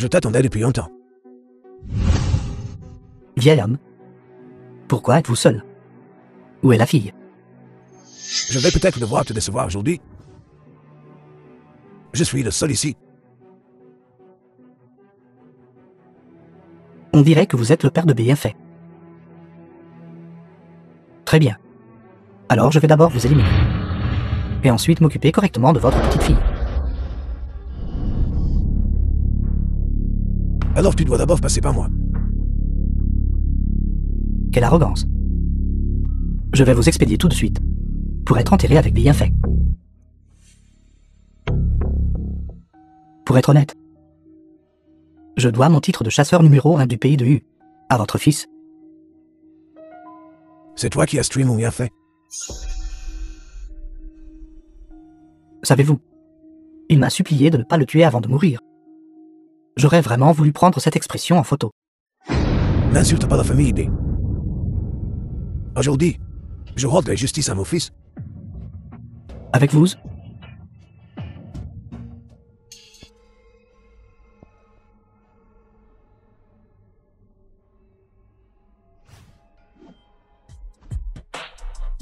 Je t'attendais depuis longtemps. Vieil homme. Pourquoi êtes-vous seul? Où est la fille? Je vais peut-être devoir te décevoir aujourd'hui. Je suis le seul ici. On dirait que vous êtes le père de Bienfait. Très bien. Alors je vais d'abord vous éliminer. Et ensuite m'occuper correctement de votre petite fille. Alors tu dois d'abord passer par moi. Quelle arrogance. Je vais vous expédier tout de suite, pour être enterré avec Bienfait. Pour être honnête, je dois mon titre de chasseur numéro 1 du pays de U à votre fils. C'est toi qui as tué mon Bienfait. Savez-vous, il m'a supplié de ne pas le tuer avant de mourir. J'aurais vraiment voulu prendre cette expression en photo. N'insulte pas la famille B. Aujourd'hui, je rendrai justice à mon fils. Avec vous?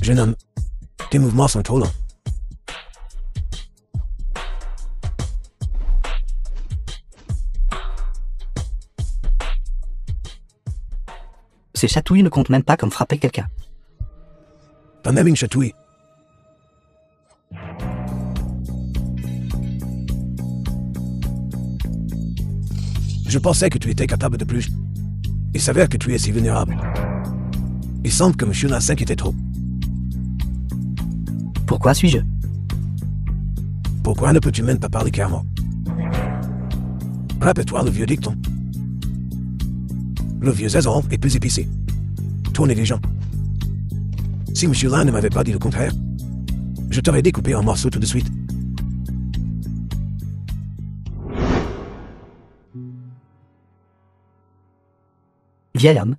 Jeune homme, tes mouvements sont trop lents. Ces chatouilles ne comptent même pas comme frapper quelqu'un. Pas même une chatouille. Je pensais que tu étais capable de plus. Il s'avère que tu es si vulnérable. Il semble que M. Nassin s'inquiétait trop. Pourquoi suis-je? Pourquoi ne peux-tu même pas parler clairement? Rappelle-toi le vieux dicton. Le vieux aiseron est plus épicé. Tournez les gens. Si M. Lin ne m'avait pas dit le contraire, je t'aurais découpé en morceaux tout de suite. Vieil homme,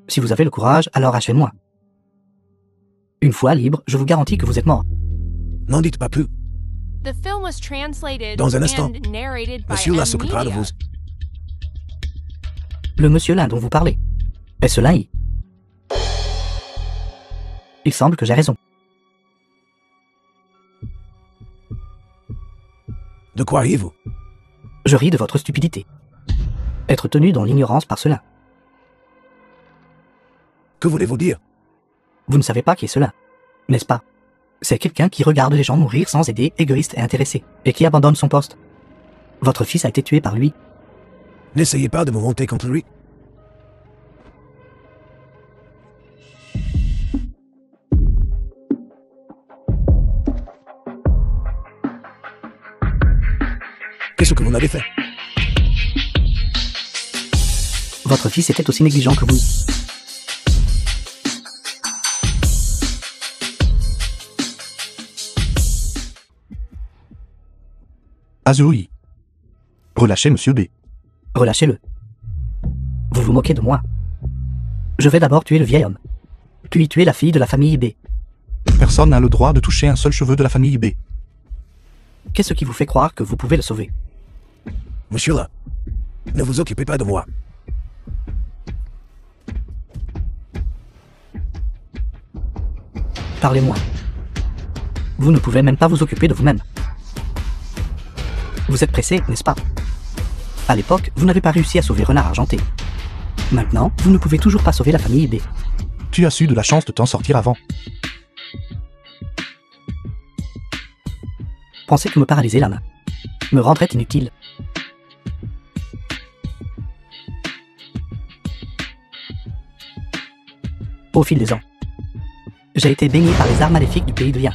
si vous avez le courage, alors achevez-moi. Une fois libre, je vous garantis que vous êtes mort. N'en dites pas plus. Dans un instant, Monsieur Lin s'occupera de vous. Le monsieur Lin dont vous parlez, est-ce Lin I? Il semble que j'ai raison. De quoi riez-vous? Je ris de votre stupidité. Être tenu dans l'ignorance par cela. Que voulez-vous dire? Vous ne savez pas qui est cela, n'est-ce pas? C'est quelqu'un qui regarde les gens mourir sans aider, égoïste et intéressé, et qui abandonne son poste. Votre fils a été tué par lui. N'essayez pas de me monter contre lui. Qu'est-ce que vous m'avez fait? Votre fils était aussi négligent que vous. Azuri. Relâchez Monsieur B. Relâchez-le. Vous vous moquez de moi. Je vais d'abord tuer le vieil homme, puis tuer la fille de la famille B. Personne n'a le droit de toucher un seul cheveu de la famille B. Qu'est-ce qui vous fait croire que vous pouvez le sauver? Monsieur là, ne vous occupez pas de moi. Parlez-moi. Vous ne pouvez même pas vous occuper de vous-même. Vous êtes pressé, n'est-ce pas? À l'époque, vous n'avez pas réussi à sauver Renard Argenté. Maintenant, vous ne pouvez toujours pas sauver la famille B. Tu as su de la chance de t'en sortir avant. Pensez que me paralyser la main me rendrait inutile. Au fil des ans, j'ai été baigné par les arts maléfiques du pays de Yin.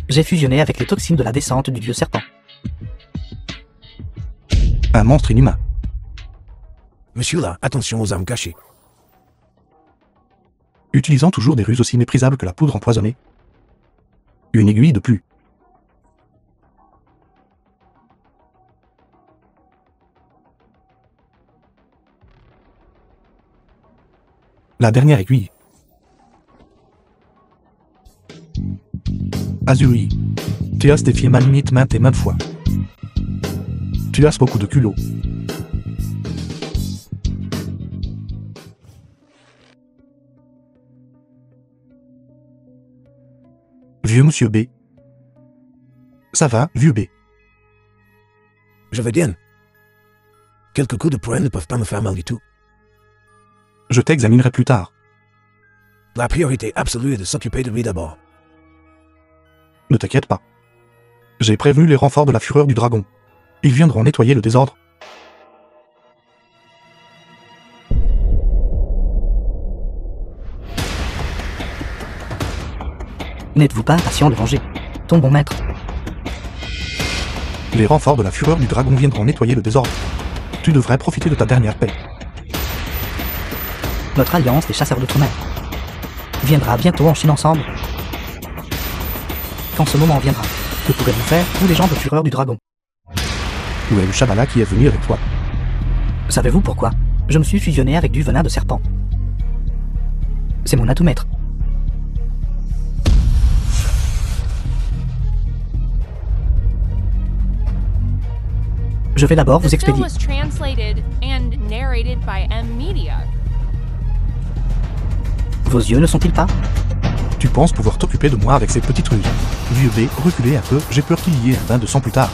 J'ai fusionné avec les toxines de la descente du dieu serpent. Un monstre inhumain. Monsieur là, attention aux armes cachées. Utilisant toujours des ruses aussi méprisables que la poudre empoisonnée. Une aiguille de plus. La dernière aiguille. Azuri. Tu as défié ma limite maintes et maintes fois. Tu as beaucoup de culot. Vieux monsieur B. Ça va, vieux B. Je vais bien. Quelques coups de poing ne peuvent pas me faire mal du tout. Je t'examinerai plus tard. La priorité absolue est de s'occuper de lui d'abord. Ne t'inquiète pas. J'ai prévenu les renforts de la fureur du dragon. Ils viendront nettoyer le désordre. N'êtes-vous pas impatient de venger ton bon maître? Les renforts de la fureur du dragon viendront nettoyer le désordre. Tu devrais profiter de ta dernière paix. Notre alliance des chasseurs d'outre-mer viendra bientôt en Chine ensemble. Quand ce moment viendra, que pourrez-vous faire, tous les gens de fureur du dragon? Où est le Shabala qui est venu avec toi? Savez-vous pourquoi je me suis fusionné avec du venin de serpent? C'est mon atout maître. Je vais d'abord vous expédier. Vos yeux ne sont-ils pas? Tu penses pouvoir t'occuper de moi avec ces petites ruses? Vieux B, reculez un peu, j'ai peur qu'il y ait un bain de sang plus tard.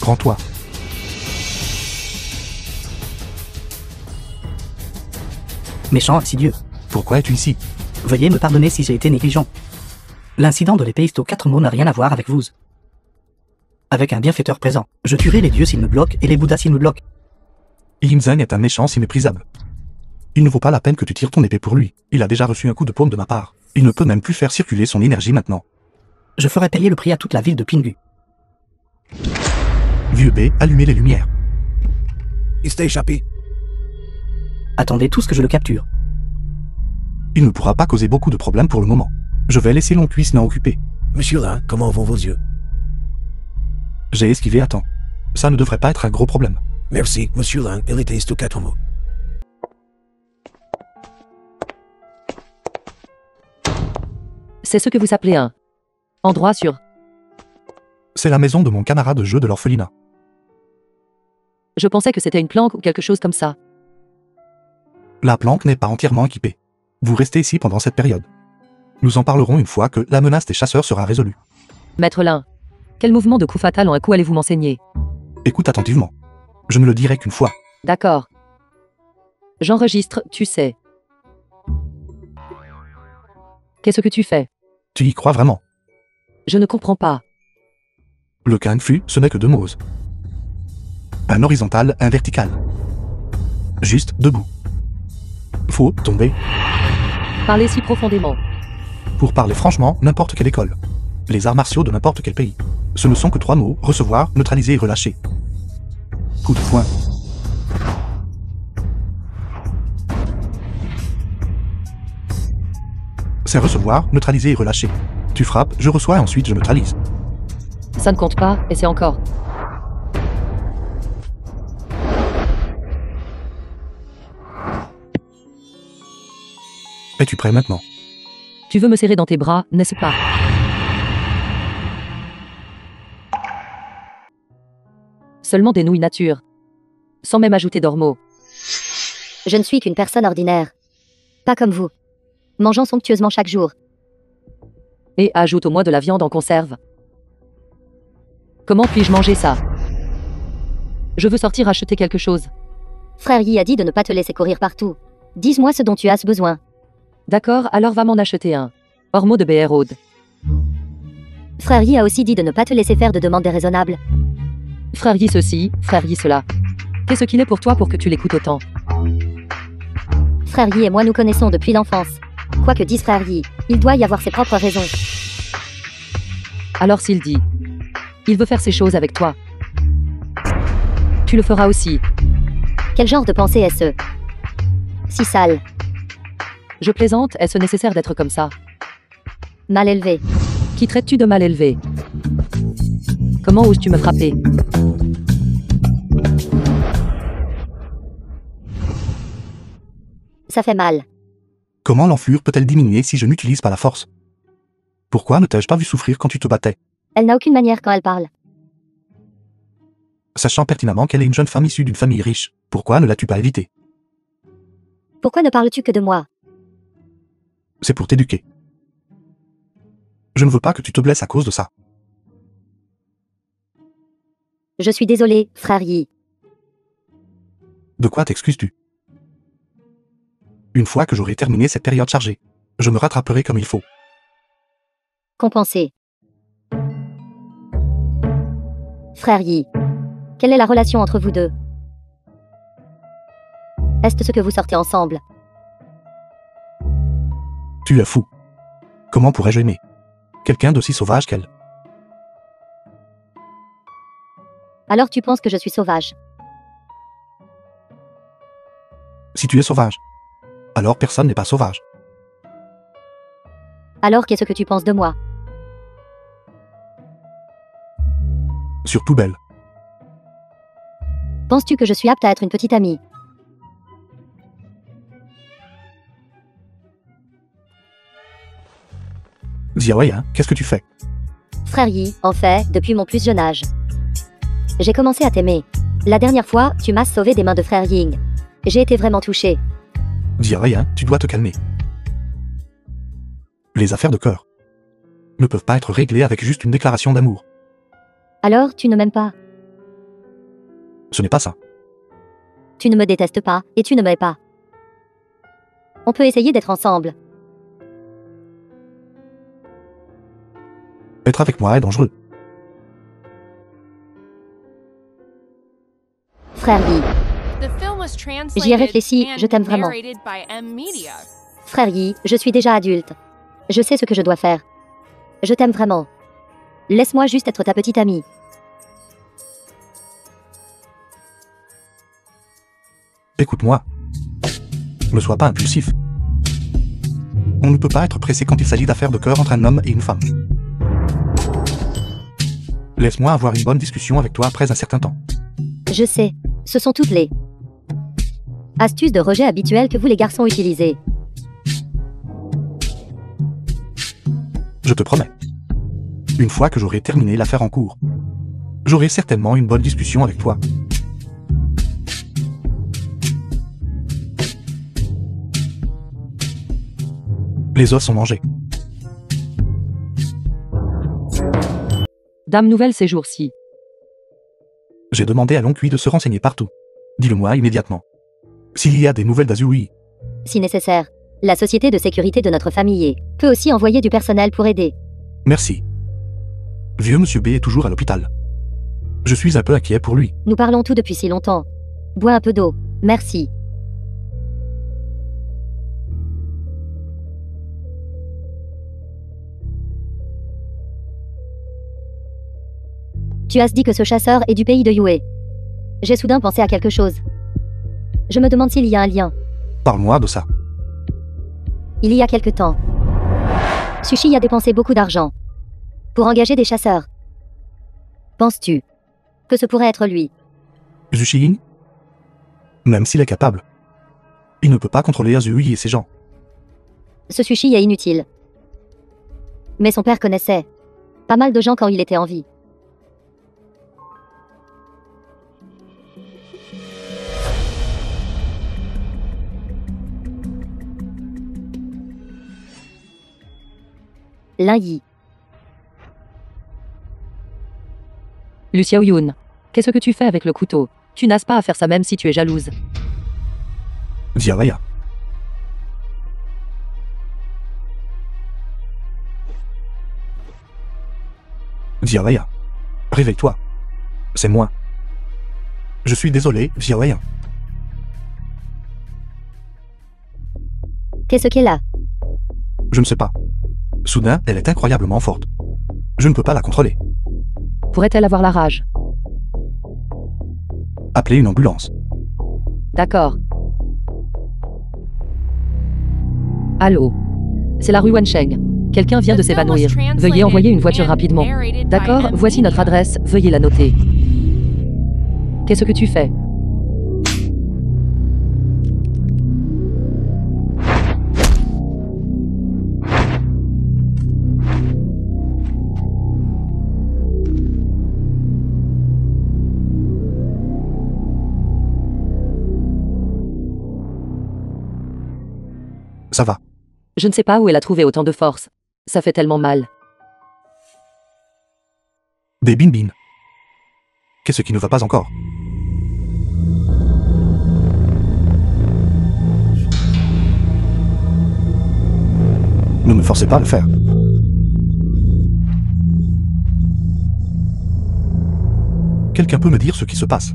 Prends-toi. Méchant insidieux. Pourquoi es-tu ici? Veuillez me pardonner si j'ai été négligent. L'incident de l'épée Histo 4 mots n'a rien à voir avec vous. Avec un bienfaiteur présent, je tuerai les dieux s'ils me bloquent et les bouddhas s'ils me bloquent. Yimzang est un méchant si méprisable. Il ne vaut pas la peine que tu tires ton épée pour lui. Il a déjà reçu un coup de paume de ma part. Il ne peut même plus faire circuler son énergie maintenant. Je ferai payer le prix à toute la ville de Pingu. Vieux B, allumez les lumières. Il s'est échappé. Attendez tout ce que je le capture. Il ne pourra pas causer beaucoup de problèmes pour le moment. Je vais laisser Longcuisse n'en occuper. Monsieur Lin, comment vont vos yeux? J'ai esquivé à temps. Ça ne devrait pas être un gros problème. Merci, Monsieur Lin, il était Histo 4 mots. C'est ce que vous appelez un endroit sûr. C'est la maison de mon camarade de jeu de l'orphelinat. Je pensais que c'était une planque ou quelque chose comme ça. La planque n'est pas entièrement équipée. Vous restez ici pendant cette période. Nous en parlerons une fois que la menace des chasseurs sera résolue. Maître Lin, quel mouvement de coup fatal en un coup allez-vous m'enseigner? Écoute attentivement. Je ne le dirai qu'une fois. D'accord. J'enregistre, tu sais. Qu'est-ce que tu fais? Tu y crois vraiment? Je ne comprends pas. Le Kung Fu, ce n'est que deux mots. Un horizontal, un vertical. Juste debout. Faut tomber. Parlez si profondément. Pour parler franchement, n'importe quelle école. Les arts martiaux de n'importe quel pays. Ce ne sont que trois mots, recevoir, neutraliser et relâcher. Coup de poing. C'est recevoir, neutraliser et relâcher. Tu frappes, je reçois et ensuite je neutralise. Ça ne compte pas, et c'est encore. Es-tu prêt maintenant? Tu veux me serrer dans tes bras, n'est-ce pas? Seulement des nouilles nature. Sans même ajouter d'ormeaux. Je ne suis qu'une personne ordinaire. Pas comme vous. Mangeant somptueusement chaque jour. Et ajoute au moins de la viande en conserve. Comment puis-je manger ça? Je veux sortir acheter quelque chose. Frère Yi a dit de ne pas te laisser courir partout. Dis-moi ce dont tu as besoin. D'accord, alors va m'en acheter un. Ormeau de Béhéraud. Frère Yi a aussi dit de ne pas te laisser faire de demandes déraisonnables. Frère Yi ceci, frère Yi cela. Qu'est-ce qu'il est pour toi pour que tu l'écoutes autant? Frère Yi et moi nous connaissons depuis l'enfance. Quoi que dise Frère Yi, il doit y avoir ses propres raisons. Alors s'il dit, il veut faire ces choses avec toi, tu le feras aussi. Quel genre de pensée est-ce? Si sale. Je plaisante, est-ce nécessaire d'être comme ça? Mal élevé. Qui traites-tu de mal élevé? Comment oses-tu me frapper? Ça fait mal. Comment l'enflure peut-elle diminuer si je n'utilise pas la force? Pourquoi ne t'ai-je pas vu souffrir quand tu te battais? Elle n'a aucune manière quand elle parle. Sachant pertinemment qu'elle est une jeune femme issue d'une famille riche, pourquoi ne l'as-tu pas évitée? Pourquoi ne parles-tu que de moi? C'est pour t'éduquer. Je ne veux pas que tu te blesses à cause de ça. Je suis désolée, frère Yi. De quoi t'excuses-tu? Une fois que j'aurai terminé cette période chargée, je me rattraperai comme il faut. Compensé. Frère Yi. Quelle est la relation entre vous deux? Est-ce que vous sortez ensemble? Tu es fou. Comment pourrais-je aimer quelqu'un d'aussi sauvage qu'elle? Alors tu penses que je suis sauvage? Si tu es sauvage, alors personne n'est pas sauvage. Alors qu'est-ce que tu penses de moi? Surtout belle. Penses-tu que je suis apte à être une petite amie? Xiaoya, qu'est-ce que tu fais? Frère Yi, en fait, depuis mon plus jeune âge. J'ai commencé à t'aimer. La dernière fois, tu m'as sauvé des mains de frère Ying. J'ai été vraiment touchée. Xiaoya, tu dois te calmer. Les affaires de cœur ne peuvent pas être réglées avec juste une déclaration d'amour. Alors, tu ne m'aimes pas? Ce n'est pas ça. Tu ne me détestes pas, et tu ne m'aimes pas. On peut essayer d'être ensemble. Être avec moi est dangereux. Frère Yi. J'y ai réfléchi, je t'aime vraiment. Frère Yi, je suis déjà adulte. Je sais ce que je dois faire. Je t'aime vraiment. Laisse-moi juste être ta petite amie. Écoute-moi. Ne sois pas impulsif. On ne peut pas être pressé quand il s'agit d'affaires de cœur entre un homme et une femme. Laisse-moi avoir une bonne discussion avec toi après un certain temps. Je sais. Ce sont toutes les astuces de rejet habituelles que vous les garçons utilisez. Je te promets. Une fois que j'aurai terminé l'affaire en cours, j'aurai certainement une bonne discussion avec toi. Les os sont mangés. Dame nouvelle ces jours-ci. J'ai demandé à Longcui de se renseigner partout. Dis-le-moi immédiatement. S'il y a des nouvelles d'Azui, Si nécessaire, la société de sécurité de notre famille peut aussi envoyer du personnel pour aider. merci. Vieux Monsieur B est toujours à l'hôpital. Je suis un peu inquiet pour lui. Nous parlons tout depuis si longtemps. Bois un peu d'eau. Merci. Tu as dit que ce chasseur est du pays de Yue. J'ai soudain pensé à quelque chose. Je me demande s'il y a un lien. Parle-moi de ça. Il y a quelque temps, Sushi a dépensé beaucoup d'argent pour engager des chasseurs. Penses-tu que ce pourrait être lui? Zhu Ying? Même s'il est capable, il ne peut pas contrôler Azui et ses gens. Ce Sushi est inutile. Mais son père connaissait pas mal de gens quand il était en vie. Lin Yi. Lu Xiaoyun. Qu'est-ce que tu fais avec le couteau? Tu n'as pas à faire ça même si tu es jalouse. Xiaoya. Xiaoya. Réveille-toi. C'est moi. Je suis désolé, Xiaoya. Qu'est-ce qu'elle a? Je ne sais pas. Soudain, elle est incroyablement forte. Je ne peux pas la contrôler. Pourrait-elle avoir la rage? Appelez une ambulance. D'accord. Allô? C'est la rue Wensheng. Quelqu'un vient de s'évanouir. Veuillez envoyer une voiture rapidement. D'accord, voici notre adresse, veuillez la noter. Qu'est-ce que tu fais? Ça va. Je ne sais pas où elle a trouvé autant de force. Ça fait tellement mal. Des bin-bin. Qu'est-ce qui ne va pas encore? Ne me forcez pas à le faire. Quelqu'un peut me dire ce qui se passe?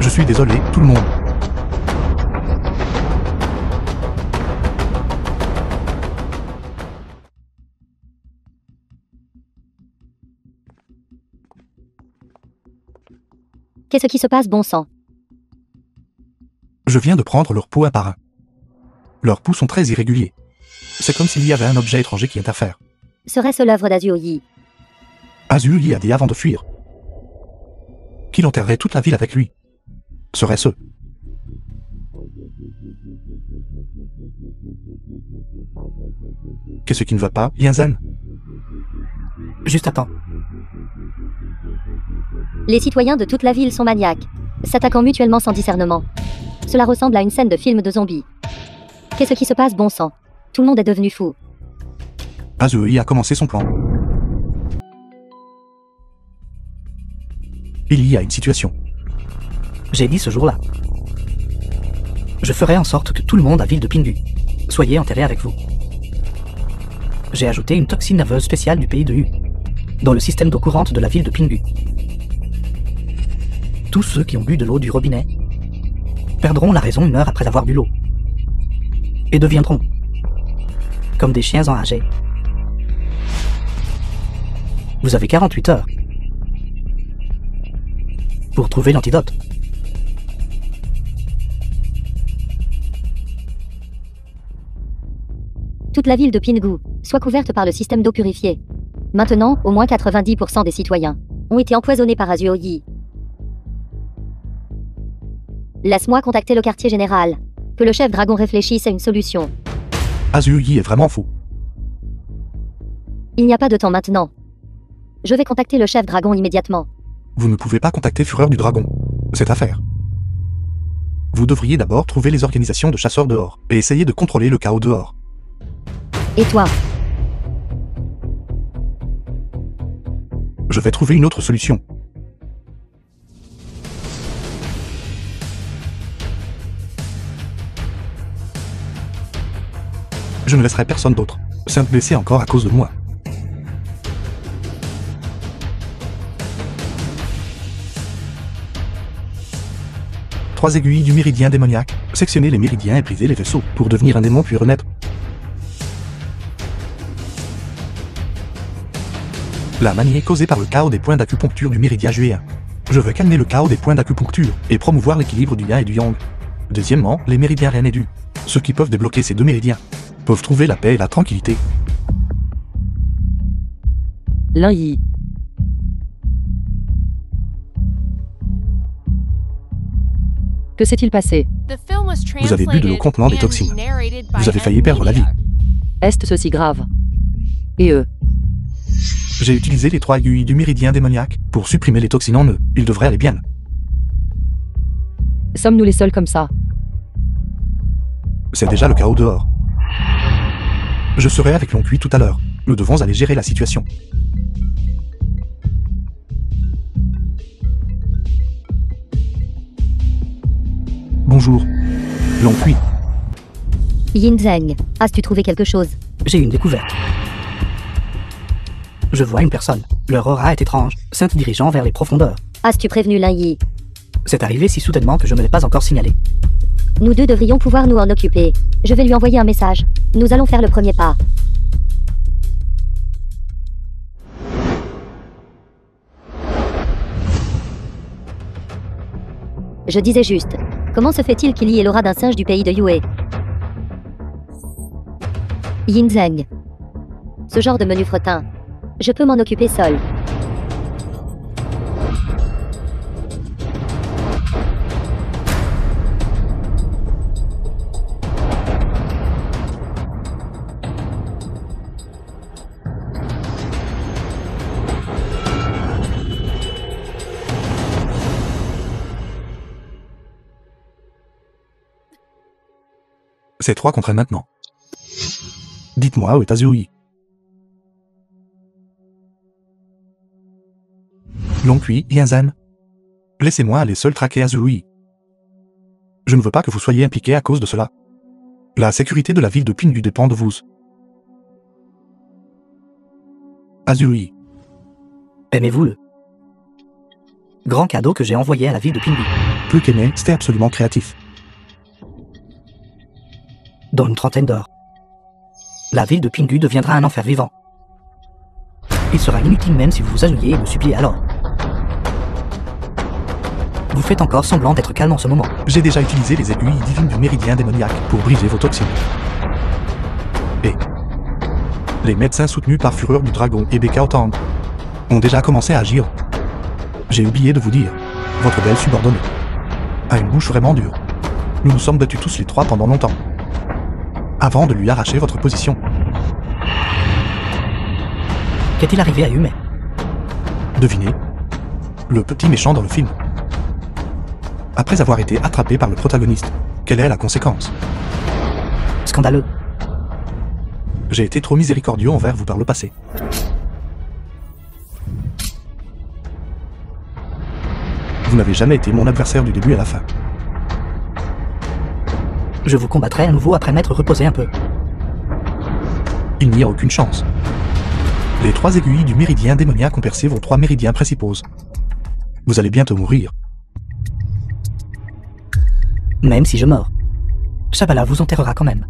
Je suis désolé, tout le monde. Qu'est-ce qui se passe, bon sang? Je viens de prendre leurs pouls un par un. Leurs pouls sont très irréguliers. C'est comme s'il y avait un objet étranger qui est à faire. Serait-ce l'œuvre d'Azuoyi? Azuoyi a dit avant de fuir qu'il enterrerait toute la ville avec lui. Serait-ce? Qu'est-ce qui ne va pas, Yinzen? Juste attends. Les citoyens de toute la ville sont maniaques, s'attaquant mutuellement sans discernement. Cela ressemble à une scène de film de zombies. Qu'est-ce qui se passe, bon sang? Tout le monde est devenu fou. Azuoyi a commencé son plan. Il y a une situation. J'ai dit ce jour-là. Je ferai en sorte que tout le monde à Ville de Pingu soyez enterrés avec vous. J'ai ajouté une toxine nerveuse spéciale du pays de Hu dans le système d'eau courante de la ville de Pingu. Tous ceux qui ont bu de l'eau du robinet perdront la raison 1 heure après avoir bu l'eau et deviendront comme des chiens enragés. Vous avez 48 heures pour trouver l'antidote. Toute la ville de Pingu soit couverte par le système d'eau purifiée. Maintenant, au moins 90% des citoyens ont été empoisonnés par Azuoyi. Laisse-moi contacter le quartier général. Que le chef dragon réfléchisse à une solution. Azuoyi est vraiment fou. Il n'y a pas de temps maintenant. Je vais contacter le chef dragon immédiatement. Vous ne pouvez pas contacter Fureur du Dragon. C'est à faire. Vous devriez d'abord trouver les organisations de chasseurs dehors et essayer de contrôler le chaos dehors. Et toi? Je vais trouver une autre solution. Je ne laisserai personne d'autre s'être blessé encore à cause de moi. Trois aiguilles du méridien démoniaque. Sectionner les méridiens et briser les vaisseaux pour devenir un démon puis renaître. La manie est causée par le chaos des points d'acupuncture du méridien juéen. Je veux calmer le chaos des points d'acupuncture et promouvoir l'équilibre du yin et du yang. Deuxièmement, les méridiens Ren et Du. Ceux qui peuvent débloquer ces deux méridiens peuvent trouver la paix et la tranquillité. Lin Yi. Que s'est-il passé? Vous avez bu de l'eau contenant des toxines. Vous avez failli perdre la vie. Est-ce ceci grave? Et eux? J'ai utilisé les 3 aiguilles du méridien démoniaque pour supprimer les toxines en eux. Ils devraient aller bien. Sommes-nous les seuls comme ça? C'est déjà le chaos dehors. Je serai avec Longcui tout à l'heure. Nous devons aller gérer la situation. Bonjour. Longcui. Yinzeng, as-tu trouvé quelque chose? J'ai une découverte. Je vois une personne. Leur aura est étrange, s'interdirigeant vers les profondeurs. As-tu prévenu Lin Yi? C'est arrivé si soudainement que je ne l'ai pas encore signalé. Nous deux devrions pouvoir nous en occuper. Je vais lui envoyer un message. Nous allons faire le premier pas. Je disais juste. Comment se fait-il qu'il y ait l'aura d'un singe du pays de Yue? Yinzeng. Ce genre de menu fretin. Je peux m'en occuper seul. C'est 3 contre 1 maintenant. Dites-moi où est Azui. Longcui, Yanzan. Laissez-moi aller seul traquer Azui. Je ne veux pas que vous soyez impliqués à cause de cela. La sécurité de la ville de Pingu dépend de vous. Azui. Aimez-vous-le grand cadeau que j'ai envoyé à la ville de Pingu. Plus qu'aimer, c'était absolument créatif. Dans une trentaine d'heures, la ville de Pingu deviendra un enfer vivant. Il sera inutile même si vous vous agenouillez et me suppliez alors. Vous faites encore semblant d'être calme en ce moment. J'ai déjà utilisé les aiguilles divines du méridien démoniaque pour briser vos toxines. Et les médecins soutenus par Fureur du Dragon et Bekao Tang ont déjà commencé à agir. J'ai oublié de vous dire, votre belle subordonnée a une bouche vraiment dure. Nous nous sommes battus tous les 3 pendant longtemps, avant de lui arracher votre position. Qu'est-il arrivé à Yume? Devinez, le petit méchant dans le film. Après avoir été attrapé par le protagoniste, quelle est la conséquence? Scandaleux. J'ai été trop miséricordieux envers vous par le passé. Vous n'avez jamais été mon adversaire du début à la fin. Je vous combattrai à nouveau après m'être reposé un peu. Il n'y a aucune chance. Les 3 aiguilles du méridien démoniaque ont percé vos 3 méridiens principaux. Vous allez bientôt mourir. Même si je meurs, Shabala vous enterrera quand même.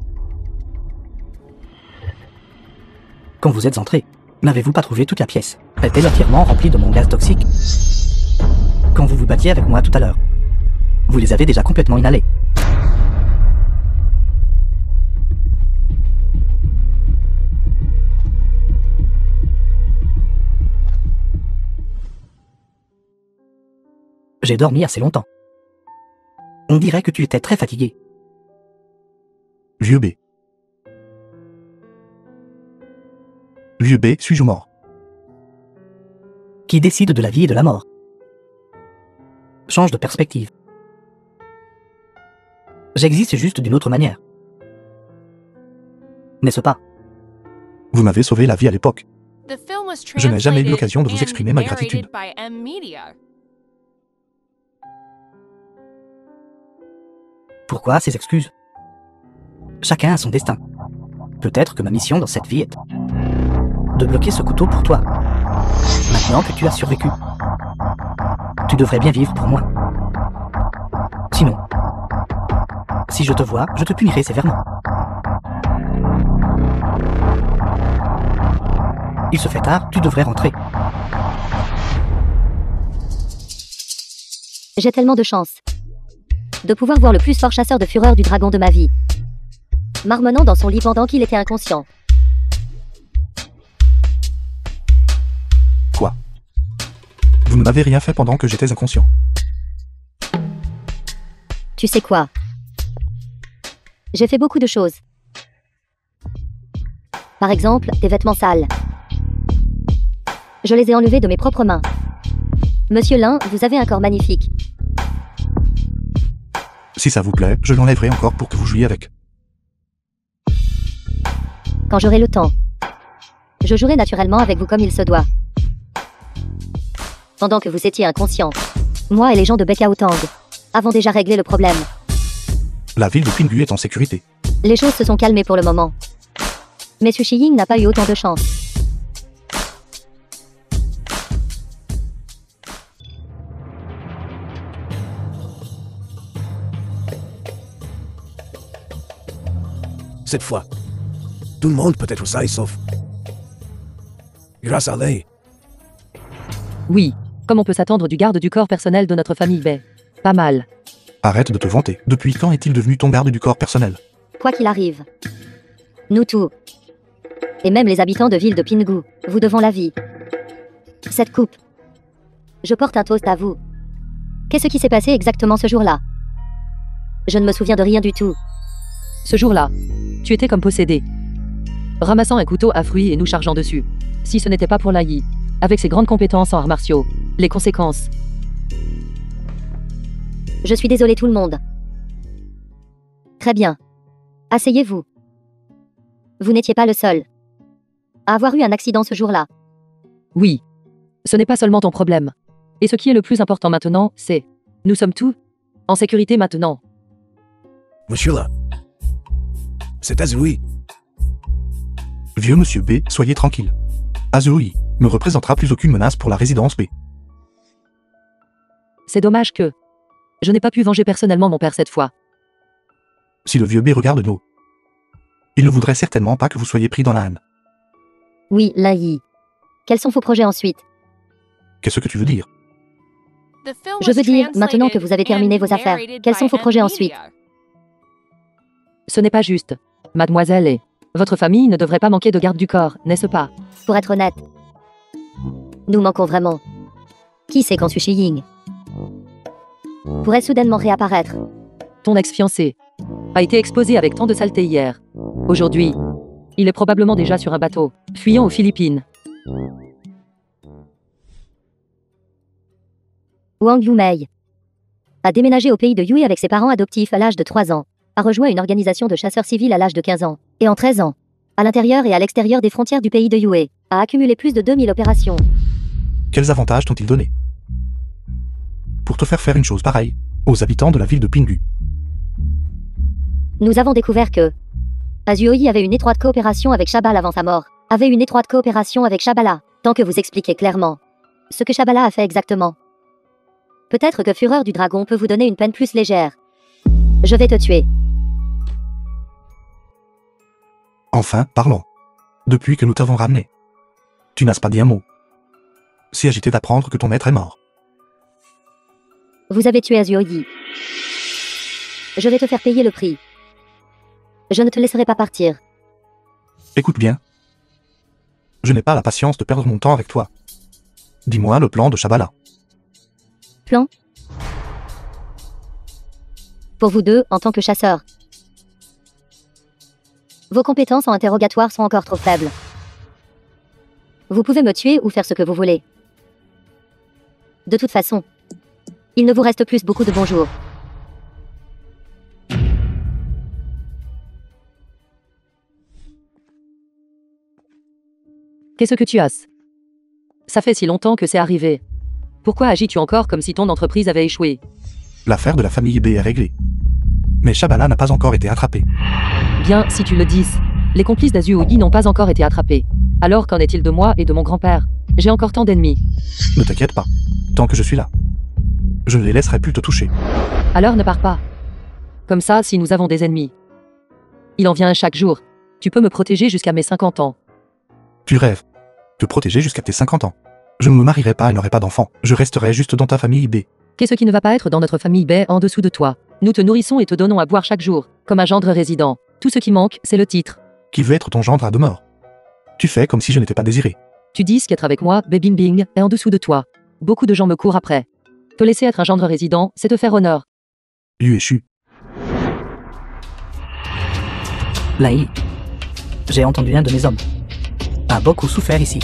Quand vous êtes entré, n'avez-vous pas trouvé toute la pièce? Était entièrement remplie de mon gaz toxique. Quand vous vous battiez avec moi tout à l'heure, vous les avez déjà complètement inhalés. J'ai dormi assez longtemps. On dirait que tu étais très fatigué. Vieux B. Vieux B, suis-je mort? Qui décide de la vie et de la mort? Change de perspective. J'existe juste d'une autre manière. N'est-ce pas? Vous m'avez sauvé la vie à l'époque. Je n'ai jamais eu l'occasion de vous exprimer ma gratitude. Pourquoi ces excuses? Chacun a son destin. Peut-être que ma mission dans cette vie est de bloquer ce couteau pour toi. Maintenant que tu as survécu, tu devrais bien vivre pour moi. Sinon, si je te vois, je te punirai sévèrement. Il se fait tard, tu devrais rentrer. J'ai tellement de chance de pouvoir voir le plus fort chasseur de fureur du dragon de ma vie, marmonnant dans son lit pendant qu'il était inconscient. Quoi? Vous ne m'avez rien fait pendant que j'étais inconscient. Tu sais quoi? J'ai fait beaucoup de choses. Par exemple, tes vêtements sales. Je les ai enlevés de mes propres mains. Monsieur Lin, vous avez un corps magnifique. Si ça vous plaît, je l'enlèverai encore pour que vous jouiez avec. Quand j'aurai le temps, je jouerai naturellement avec vous comme il se doit. Pendant que vous étiez inconscient, moi et les gens de Bekao Tang avons déjà réglé le problème. La ville de Pingu est en sécurité. Les choses se sont calmées pour le moment. Mais Sushi Ying n'a pas eu autant de chance. Cette fois, tout le monde peut être sain sauf grâce à Lei. Oui, comme on peut s'attendre du garde du corps personnel de notre famille Bay. Pas mal. Arrête de te vanter. Depuis quand est-il devenu ton garde du corps personnel? Quoi qu'il arrive, nous tous, et même les habitants de ville de Pingu, vous devons la vie. Cette coupe. Je porte un toast à vous. Qu'est-ce qui s'est passé exactement ce jour-là? Je ne me souviens de rien du tout. Ce jour-là, tu étais comme possédé, ramassant un couteau à fruits et nous chargeant dessus. Si ce n'était pas pour Lai, avec ses grandes compétences en arts martiaux, les conséquences... Je suis désolé tout le monde. Très bien. Asseyez-vous. Vous n'étiez pas le seul à avoir eu un accident ce jour-là. Oui. Ce n'est pas seulement ton problème. Et ce qui est le plus important maintenant, c'est... Nous sommes tous en sécurité maintenant. Monsieur là. C'est Azui. Vieux monsieur B, soyez tranquille. Azui ne représentera plus aucune menace pour la résidence B. C'est dommage que... Je n'ai pas pu venger personnellement mon père cette fois. Si le vieux B regarde nous, il ne voudrait certainement pas que vous soyez pris dans la haine. Oui, Lai. Quels sont vos projets ensuite? Qu'est-ce que tu veux dire? Je veux dire, maintenant que vous avez terminé vos affaires, quels sont vos projets ensuite? Ce n'est pas juste. Mademoiselle et votre famille ne devraient pas manquer de garde du corps, n'est-ce pas? Pour être honnête, nous manquons vraiment. Qui sait quand Su Shiying pourrait soudainement réapparaître? Ton ex-fiancé a été exposé avec tant de saleté hier. Aujourd'hui, il est probablement déjà sur un bateau, fuyant aux Philippines. Wang Yumei a déménagé au pays de Yue avec ses parents adoptifs à l'âge de 3 ans, a rejoint une organisation de chasseurs civils à l'âge de 15 ans, et en 13 ans, à l'intérieur et à l'extérieur des frontières du pays de Yue, a accumulé plus de 2000 opérations. Quels avantages t'ont-ils donné pour te faire une chose pareille aux habitants de la ville de Pingu? Nous avons découvert que Azuoi avait une étroite coopération avec Shabala avant sa mort, avait une étroite coopération avec Shabala, tant que vous expliquez clairement ce que Shabala a fait exactement. Peut-être que Fureur du Dragon peut vous donner une peine plus légère. Je vais te tuer. Enfin, parlons. Depuis que nous t'avons ramené, tu n'as pas dit un mot. Si agité d'apprendre que ton maître est mort. Vous avez tué Azuoi. Je vais te faire payer le prix. Je ne te laisserai pas partir. Écoute bien. Je n'ai pas la patience de perdre mon temps avec toi. Dis-moi le plan de Shabala. Plan? Pour vous deux, en tant que chasseurs. Vos compétences en interrogatoire sont encore trop faibles. Vous pouvez me tuer ou faire ce que vous voulez. De toute façon, il ne vous reste plus beaucoup de bons jours. Qu'est-ce que tu as? Ça fait si longtemps que c'est arrivé. Pourquoi agis-tu encore comme si ton entreprise avait échoué? L'affaire de la famille B est réglée. Mais Shabala n'a pas encore été attrapé. Bien, si tu le dis. Les complices d'Azuoi n'ont pas encore été attrapés. Alors qu'en est-il de moi et de mon grand-père? J'ai encore tant d'ennemis. Ne t'inquiète pas. Tant que je suis là, je ne les laisserai plus te toucher. Alors ne pars pas. Comme ça, si nous avons des ennemis. Il en vient un chaque jour. Tu peux me protéger jusqu'à mes 50 ans. Tu rêves. Te protéger jusqu'à tes 50 ans. Je ne me marierai pas et n'aurai pas d'enfant. Je resterai juste dans ta famille B. Qu'est-ce qui ne va pas être dans notre famille B en dessous de toi? Nous te nourrissons et te donnons à boire chaque jour, comme un gendre résident. Tout ce qui manque, c'est le titre. Qui veut être ton gendre à demeure? Tu fais comme si je n'étais pas désiré. Tu dis qu'être avec moi, Bing Bing, est en dessous de toi. Beaucoup de gens me courent après. Te laisser être un gendre résident, c'est te faire honneur. Yueshu. Lai, j'ai entendu un de mes hommes a beaucoup souffert ici.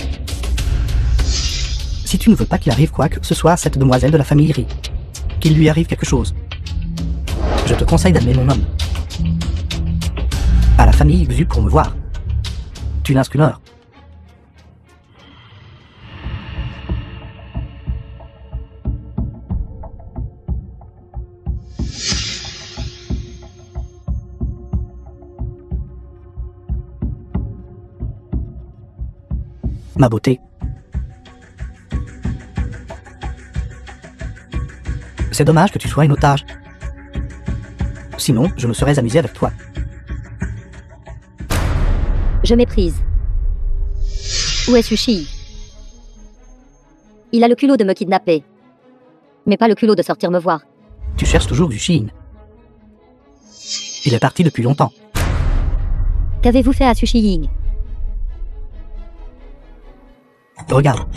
Si tu ne veux pas qu'il arrive quoi que ce soit à cette demoiselle de la famille Ri, qu'il lui arrive quelque chose, je te conseille d'amener mon homme à la famille Xu pour me voir. Tu n'as qu'une heure. Ma beauté. C'est dommage que tu sois une otage. Sinon, je me serais amusé avec toi. Je méprise. Où est Sushi? Il a le culot de me kidnapper. Mais pas le culot de sortir me voir. Tu cherches toujours du Shin. Il est parti depuis longtemps. Qu'avez-vous fait à Sushi Ying? Regarde.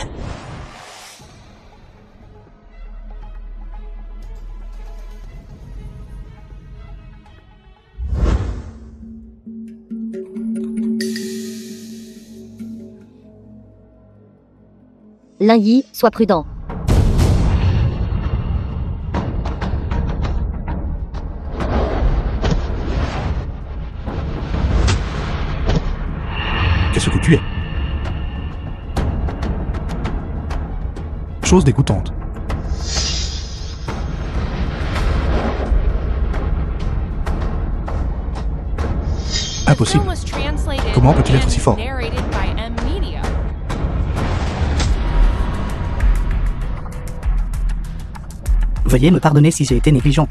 Lin Yi, sois prudent. chose dégoûtante. Impossible. Comment peut-il être si fort? Veuillez me pardonner si j'ai été négligent.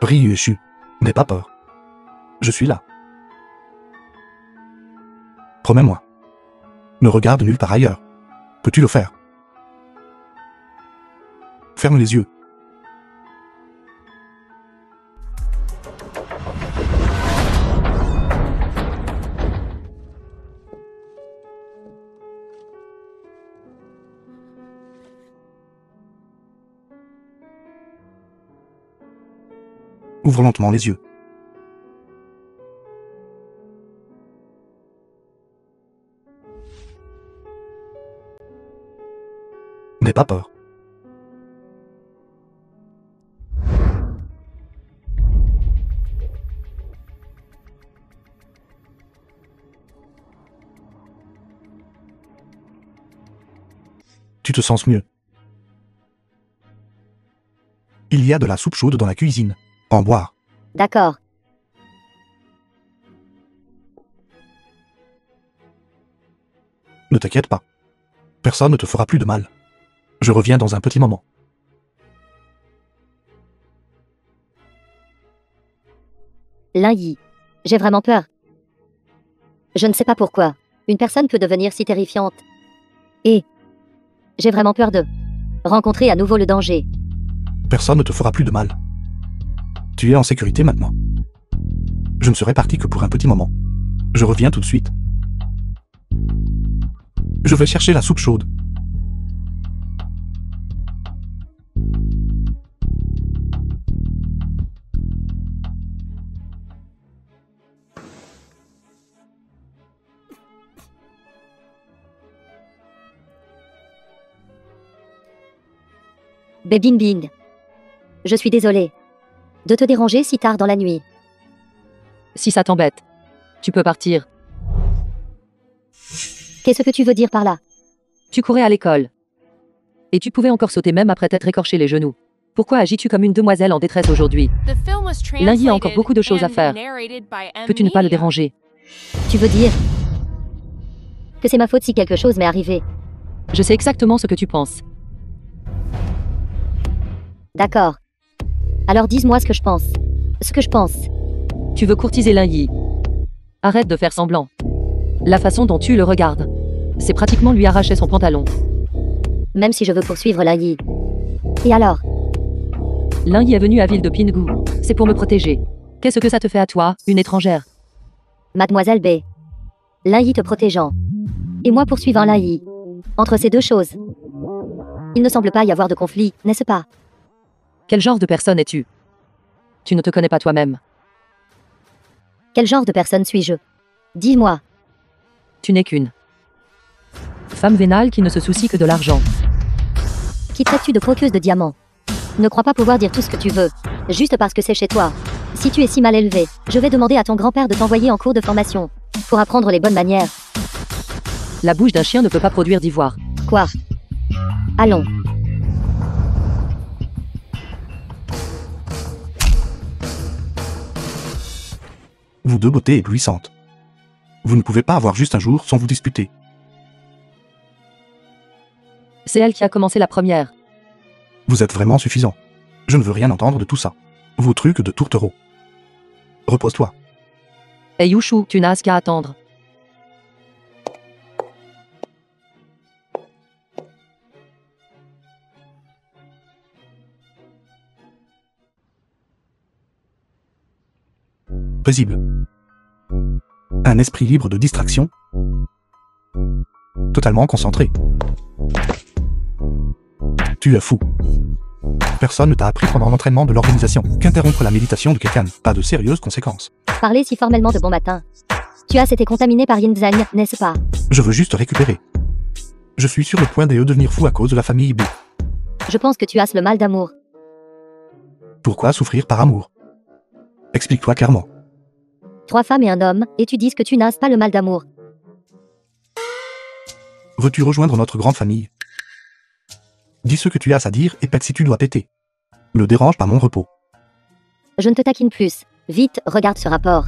Ryushu, n'aie pas peur. Je suis là. Promets-moi. Ne regarde nulle part ailleurs. Peux-tu le faire? Ferme les yeux. Ouvre lentement les yeux. N'aie pas peur. Tu te sens mieux. Il y a de la soupe chaude dans la cuisine. En boire. D'accord. Ne t'inquiète pas. Personne ne te fera plus de mal. Je reviens dans un petit moment. Lin-Yi. J'ai vraiment peur. Je ne sais pas pourquoi. Une personne peut devenir si terrifiante. Et j'ai vraiment peur de rencontrer à nouveau le danger. Personne ne te fera plus de mal. Tu es en sécurité maintenant. Je ne serai parti que pour un petit moment. Je reviens tout de suite. Je vais chercher la soupe chaude. Bing Bing. Je suis désolée de te déranger si tard dans la nuit. Si ça t'embête, tu peux partir. Qu'est-ce que tu veux dire par là? Tu courais à l'école. Et tu pouvais encore sauter même après t'être écorché les genoux. Pourquoi agis-tu comme une demoiselle en détresse aujourd'hui? Lin-Yi a encore beaucoup de choses à faire. Peux-tu ne pas le déranger? Tu veux dire que c'est ma faute si quelque chose m'est arrivé? Je sais exactement ce que tu penses. D'accord. Alors dis-moi ce que je pense. Ce que je pense. Tu veux courtiser Lin-Yi. Arrête de faire semblant. La façon dont tu le regardes, c'est pratiquement lui arracher son pantalon. Même si je veux poursuivre Lin-Yi. Et alors? Lin-Yi est venu à Ville de Pingu. C'est pour me protéger. Qu'est-ce que ça te fait à toi, une étrangère? Mademoiselle B. Lin-Yi te protégeant. Et moi poursuivant Lin-Yi. Entre ces deux choses, il ne semble pas y avoir de conflit, n'est-ce pas? Quel genre de personne es-tu? Tu ne te connais pas toi-même. Quel genre de personne suis-je? Dis-moi. Tu n'es qu'une femme vénale qui ne se soucie que de l'argent. Qui traites-tu de croqueuse de diamants? Ne crois pas pouvoir dire tout ce que tu veux, juste parce que c'est chez toi. Si tu es si mal élevé, je vais demander à ton grand-père de t'envoyer en cours de formation, pour apprendre les bonnes manières. La bouche d'un chien ne peut pas produire d'ivoire. Quoi? Allons. Vous deux beautés éblouissantes. Vous ne pouvez pas avoir juste un jour sans vous disputer. C'est elle qui a commencé la première. Vous êtes vraiment suffisant. Je ne veux rien entendre de tout ça. Vos trucs de tourtereau. Repose-toi. Hey Yushu, tu n'as qu'à attendre. Paisible. Un esprit libre de distraction. Totalement concentré. Tu es fou. Personne ne t'a appris pendant l'entraînement de l'organisation qu'interrompre la méditation de quelqu'un pas de sérieuses conséquences. Parler si formellement de bon matin. Tu as été contaminé par Yin Zhang, n'est-ce pas? Je veux juste récupérer. Je suis sur le point de devenir fou à cause de la famille B. Je pense que tu as le mal d'amour. Pourquoi souffrir par amour? Explique-toi clairement. 3 femmes et un homme, et tu dis que tu n'as pas le mal d'amour. Veux-tu rejoindre notre grande famille? Dis ce que tu as à dire et pète si tu dois péter. Ne dérange pas mon repos. Je ne te taquine plus. Vite, regarde ce rapport.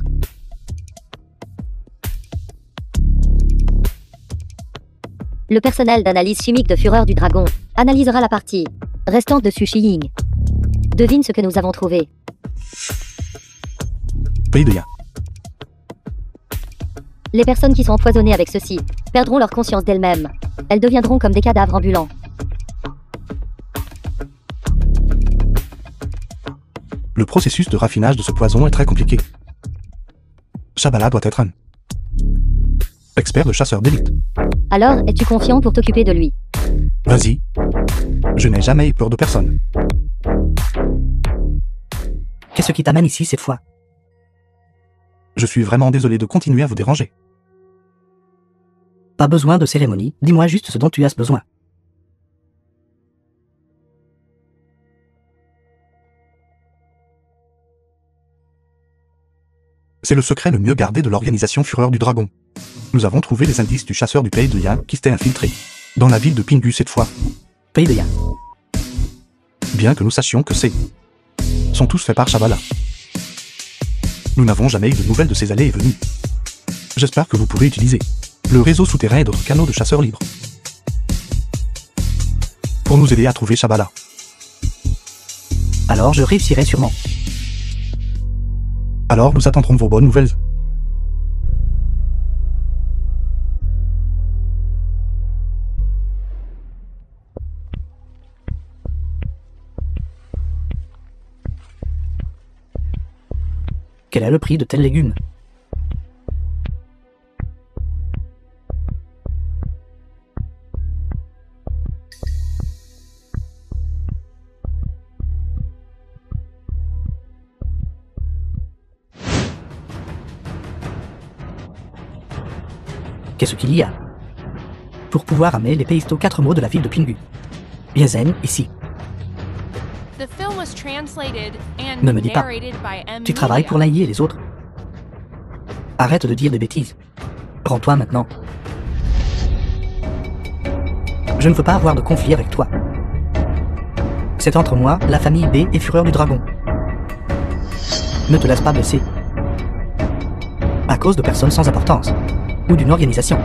Le personnel d'analyse chimique de Fureur du Dragon analysera la partie restante de Sushi-Ying. Devine ce que nous avons trouvé. Pays de Yin. Les personnes qui sont empoisonnées avec ceci perdront leur conscience d'elles-mêmes. Elles deviendront comme des cadavres ambulants. Le processus de raffinage de ce poison est très compliqué. Shabala doit être un expert de chasseur d'élite. Alors, es-tu confiant pour t'occuper de lui? Vas-y. Je n'ai jamais eu peur de personne. Qu'est-ce qui t'amène ici cette fois? Je suis vraiment désolé de continuer à vous déranger. Pas besoin de cérémonie, dis-moi juste ce dont tu as besoin. C'est le secret le mieux gardé de l'organisation Fureur du Dragon. Nous avons trouvé les indices du chasseur du pays de Yin qui s'était infiltré dans la ville de Pingu cette fois. Pays de Yin. Bien que nous sachions que c'est sont tous faits par Shabala. Nous n'avons jamais eu de nouvelles de ces allées et venues. J'espère que vous pourrez utiliser le réseau souterrain et d'autres canaux de chasseurs libres pour nous aider à trouver Shabala. Alors je réussirai sûrement. Alors nous attendrons vos bonnes nouvelles. Quel est le prix de tels légumes? Qu'est-ce qu'il y a? Pour pouvoir amener les pays aux 4 mots de la ville de Pingu. Yazen, ici. Ne me dis pas. Tu travailles pour l'AI et les autres. Arrête de dire des bêtises. Rends-toi maintenant. Je ne veux pas avoir de conflit avec toi. C'est entre moi, la famille B et Fureur du Dragon. Ne te laisse pas blesser. À cause de personnes sans importance. Ou d'une organisation.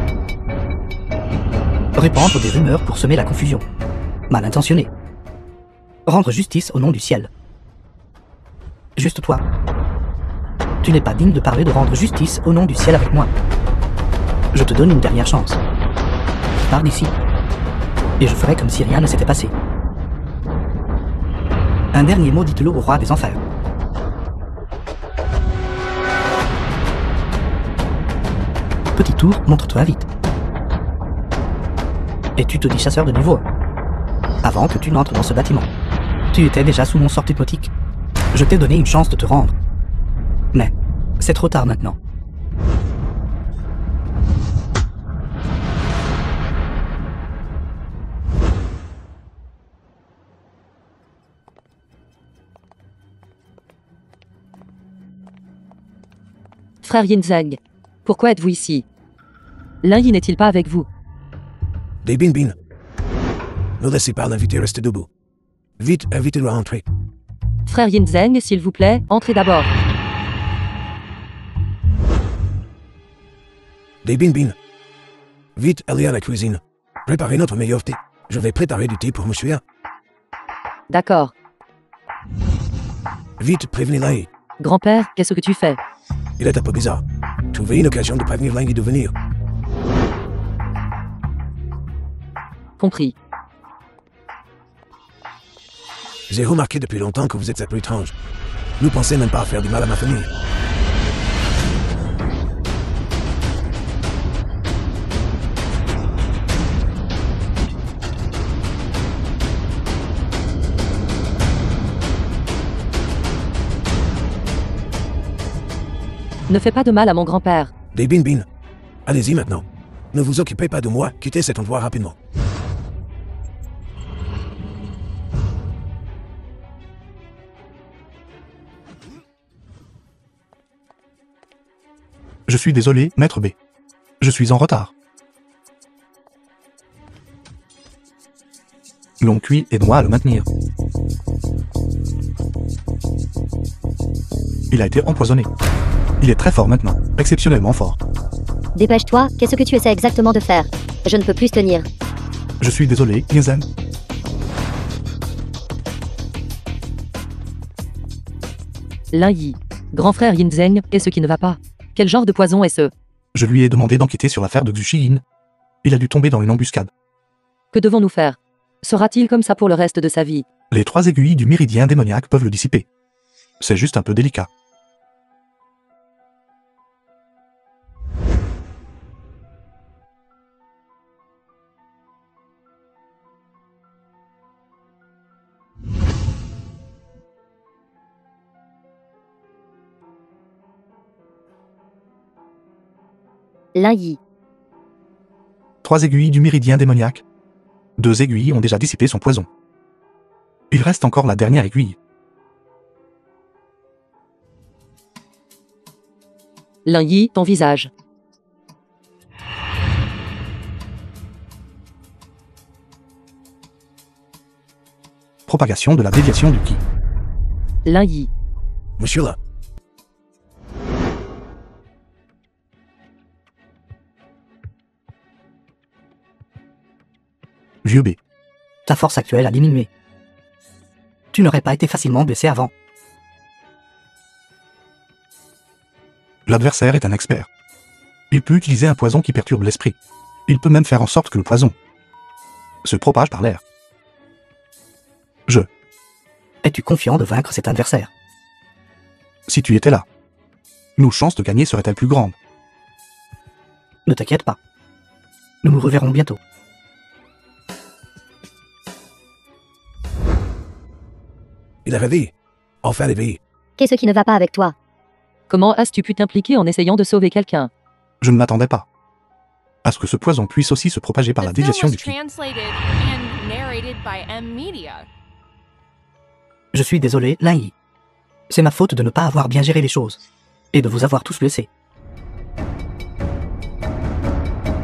Répandre des rumeurs pour semer la confusion. Mal intentionné. Rendre justice au nom du ciel. Juste toi. Tu n'es pas digne de parler de rendre justice au nom du ciel avec moi. Je te donne une dernière chance. Pars d'ici. Et je ferai comme si rien ne s'était passé. Un dernier mot, dites-le au roi des enfers. Petit tour, montre-toi vite. Et tu te dis chasseur de niveau 1. Avant que tu n'entres dans ce bâtiment. Tu étais déjà sous mon sort hypnotique. Je t'ai donné une chance de te rendre. Mais, c'est trop tard maintenant. Frère Yinzeng, pourquoi êtes-vous ici? Lingyi n'est-il pas avec vous? Des Bin Bin. Ne laissez pas l'invité rester debout. Vite, invitez-le à entrer. Frère Yinzeng, s'il vous plaît, entrez d'abord. Des Bin Bin. Vite, allez à la cuisine. Préparez notre meilleur thé. Je vais préparer du thé pour monsieur. D'accord. Vite, prévenez Lingyi. Grand-père, qu'est-ce que tu fais? Il est un peu bizarre. Trouvez une occasion de prévenir Lingyi de venir. Compris. J'ai remarqué depuis longtemps que vous êtes un peu étrange. Ne pensez même pas à faire du mal à ma famille. Ne fais pas de mal à mon grand-père. Des Bin Bin. Allez-y maintenant. Ne vous occupez pas de moi, quittez cet endroit rapidement. Je suis désolé, maître B. Je suis en retard. L'on cuit et doit le maintenir. Il a été empoisonné. Il est très fort maintenant, exceptionnellement fort. Dépêche-toi, qu'est-ce que tu essaies exactement de faire? Je ne peux plus tenir. Je suis désolé, Yinzhen. Lin Yi. Grand frère Yinzheng, qu'est-ce qui ne va pas? Quel genre de poison est-ce? Je lui ai demandé d'enquêter sur l'affaire de Xu Yin. Il a dû tomber dans une embuscade. Que devons-nous faire? Sera-t-il comme ça pour le reste de sa vie? Les 3 aiguilles du méridien démoniaque peuvent le dissiper. C'est juste un peu délicat. Lin Yi. 3 aiguilles du méridien démoniaque. 2 aiguilles ont déjà dissipé son poison. Il reste encore la dernière aiguille. Lin Yi, ton visage. Propagation de la déviation du Qi. Lin Yi. Monsieur là. Vieux B. Ta force actuelle a diminué. Tu n'aurais pas été facilement blessé avant. L'adversaire est un expert. Il peut utiliser un poison qui perturbe l'esprit. Il peut même faire en sorte que le poison se propage par l'air. Es-tu confiant de vaincre cet adversaire? Si tu étais là, nos chances de gagner seraient-elles plus grandes? Ne t'inquiète pas. Nous nous reverrons bientôt. Il a réveillé. Enfin éveillé. Qu'est-ce qui ne va pas avec toi? Comment as-tu pu t'impliquer en essayant de sauver quelqu'un? Je ne m'attendais pas à ce que ce poison puisse aussi se propager par la déviation du Qi. Je suis désolé, Lin Yi. C'est ma faute de ne pas avoir bien géré les choses. Et de vous avoir tous blessés.